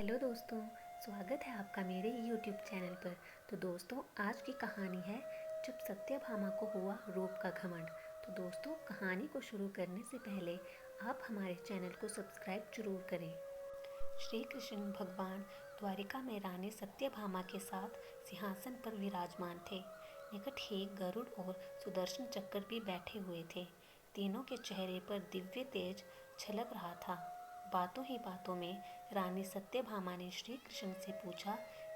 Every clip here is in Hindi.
हेलो दोस्तों, स्वागत है आपका मेरे YouTube चैनल पर। तो दोस्तों, आज की कहानी है जब सत्यभामा को हुआ रूप का घमंड। तो दोस्तों, कहानी को शुरू करने से पहले आप हमारे चैनल को सब्सक्राइब जरूर करें। श्री कृष्ण भगवान द्वारिका में रानी सत्यभामा के साथ सिंहासन पर विराजमान थे। निकट ही गरुड़ और सुदर्शन चक्र भी बैठे हुए थे। तीनों के चेहरे पर दिव्य तेज छलक रहा था। बातों ही बातों में रानी सत्यभामा ने श्री कृष्ण से पूछा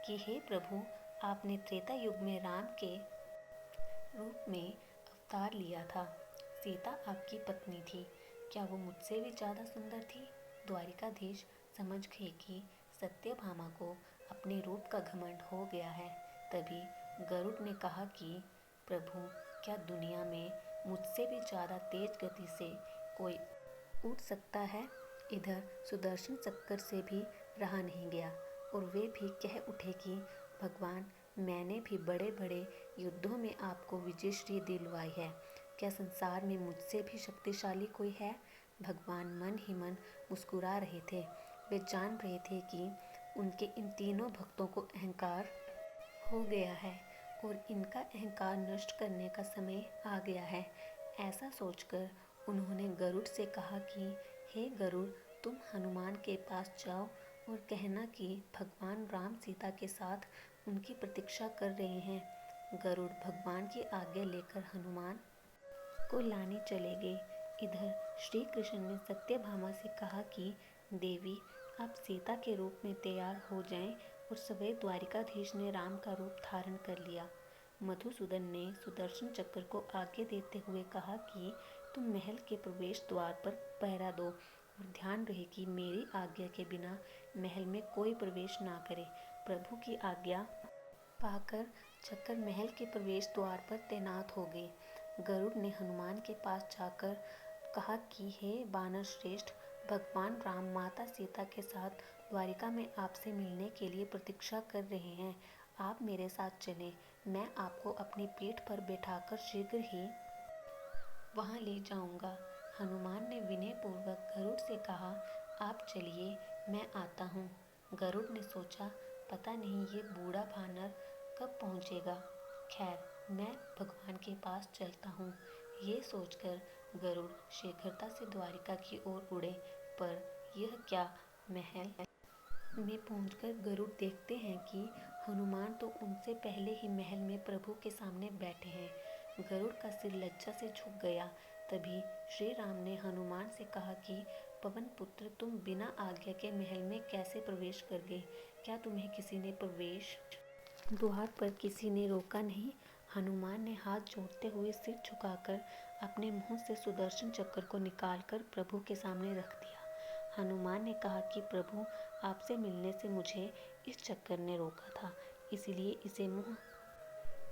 कि हे प्रभु, आपने त्रेता युग में राम के रूप में अवतार लिया था। सीता आपकी पत्नी थी, क्या वो मुझसे भी ज़्यादा सुंदर थी? द्वारिकाधीश समझ गए कि सत्यभामा को अपने रूप का घमंड हो गया है। तभी गरुड़ ने कहा कि प्रभु, क्या दुनिया में मुझसे भी ज़्यादा तेज गति से कोई उड़ सकता है? इधर सुदर्शन चक्र से भी रहा नहीं गया और वे भी कह उठे कि भगवान, मैंने भी बड़े बड़े युद्धों में आपको विजयश्री दिलवाई है। क्या संसार में मुझसे भी शक्तिशाली कोई है? भगवान मन ही मन मुस्कुरा रहे थे। वे जान रहे थे कि उनके इन तीनों भक्तों को अहंकार हो गया है और इनका अहंकार नष्ट करने का समय आ गया है। ऐसा सोचकर उन्होंने गरुड़ से कहा कि हे गरुड़, तुम हनुमान के पास जाओ और कहना कि भगवान राम सीता के साथ उनकी प्रतीक्षा कर रहे हैं। गरुड़ भगवान की आज्ञा लेकर हनुमान को लाने चले गए। इधर श्री कृष्ण ने सत्यभामा से कहा कि देवी, आप सीता के रूप में तैयार हो जाएं। और सवेर द्वारिकाधीश ने राम का रूप धारण कर लिया। मधुसूदन ने सुदर्शन चक्र को आगे देते हुए कहा कि तुम महल के प्रवेश द्वार पर पहरा दो और ध्यान रहे कि मेरी आज्ञा के बिना महल में कोई प्रवेश ना करे। प्रभु की आज्ञा पाकर चक्कर महल के प्रवेश द्वार पर तैनात हो गए। गरुड़ ने हनुमान के पास जाकर कहा कि हे वानर श्रेष्ठ, भगवान राम माता सीता के साथ द्वारिका में आपसे मिलने के लिए प्रतीक्षा कर रहे हैं। आप मेरे साथ चलें, मैं आपको अपनी पीठ पर बैठाकर शीघ्र ही वहां ले जाऊंगा। हनुमान ने विनयपूर्वक गरुड़ से कहा, आप चलिए, मैं आता हूँ। गरुड़ ने सोचा, पता नहीं ये बूढ़ा वानर कब पहुँचेगा। खैर, मैं भगवान के पास चलता हूँ। ये सोचकर गरुड़ शीघ्रता से द्वारिका की ओर उड़े। पर यह क्या, महल में पहुंचकर गरुड़ देखते हैं कि हनुमान तो उनसे पहले ही महल में प्रभु के सामने बैठे हैं। गरुड़ का सिर लज्जा से झुक गया। तभी श्री राम ने हनुमान से कहा कि पवन पुत्र, तुम बिना आज्ञा के महल में कैसे प्रवेश कर गए? क्या तुम्हें किसी ने प्रवेश द्वार पर किसी ने रोका नहीं? हनुमान ने हाथ जोड़ते हुए सिर झुकाकर अपने मुंह से सुदर्शन चक्र को निकालकर प्रभु के सामने रख दिया। हनुमान ने कहा कि प्रभु, आपसे मिलने से मुझे इस चक्कर ने रोका था, इसलिए इसे मुंह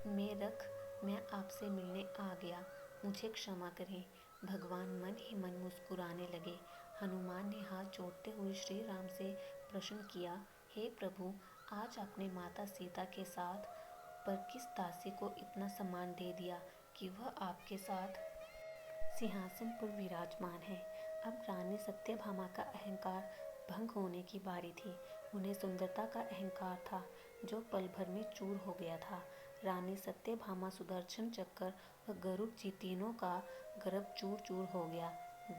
में रख मैं आपसे मिलने आ गया। मुझे क्षमा करें। भगवान मन ही मन मुस्कुराने लगे। हनुमान ने हाथ जोड़ते हुए श्री राम से प्रश्न किया, हे प्रभु, आज आपने माता सीता के साथ पर किस दासी को इतना सम्मान दे दिया कि वह आपके साथ सिंहासन पर विराजमान है? अब रानी सत्यभामा का अहंकार भंग होने की बारी थी। उन्हें सुंदरता का अहंकार था जो पल भर में चूर हो गया था। रानी सत्यभामा, सुदर्शन चक्र व गरुड़ जी तीनों का गर्भ चूर चूर हो गया।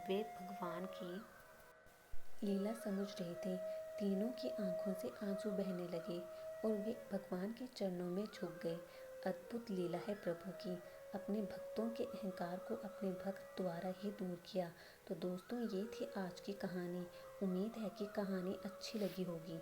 वे भगवान की लीला समझ रहे थे। तीनों की आंखों से आंसू बहने लगे और वे भगवान के चरणों में झुक गए। अद्भुत लीला है प्रभु की। अपने भक्तों के अहंकार को अपने भक्त द्वारा ही दूर किया। तो दोस्तों, ये थी आज की कहानी। उम्मीद है कि कहानी अच्छी लगी होगी।